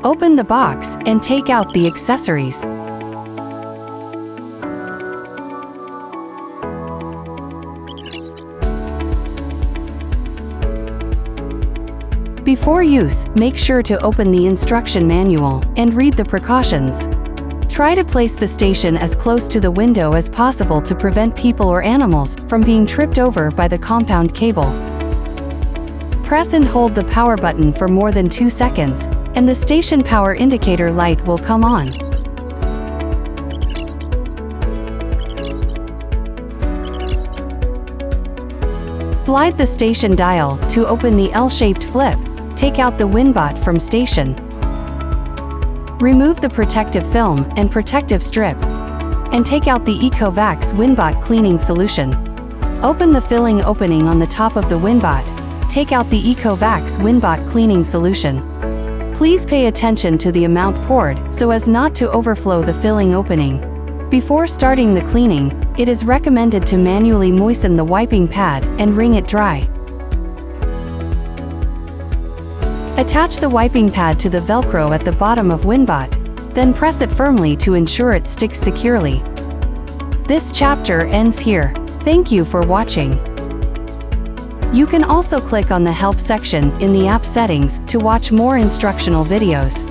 Open the box and take out the accessories. Before use, make sure to open the instruction manual and read the precautions. Try to place the station as close to the window as possible to prevent people or animals from being tripped over by the compound cable. Press and hold the power button for more than 2 seconds, and the station power indicator light will come on. Slide the station dial to open the L-shaped flip. Take out the WINBOT from station. Remove the protective film and protective strip, and take out the EcoVax WINBOT cleaning solution. Open the filling opening on the top of the WINBOT. Take out the EcoVax WINBOT cleaning solution. Please pay attention to the amount poured so as not to overflow the filling opening. Before starting the cleaning, it is recommended to manually moisten the wiping pad and wring it dry. Attach the wiping pad to the Velcro at the bottom of WINBOT, then press it firmly to ensure it sticks securely. This chapter ends here. Thank you for watching. You can also click on the Help section in the app settings to watch more instructional videos.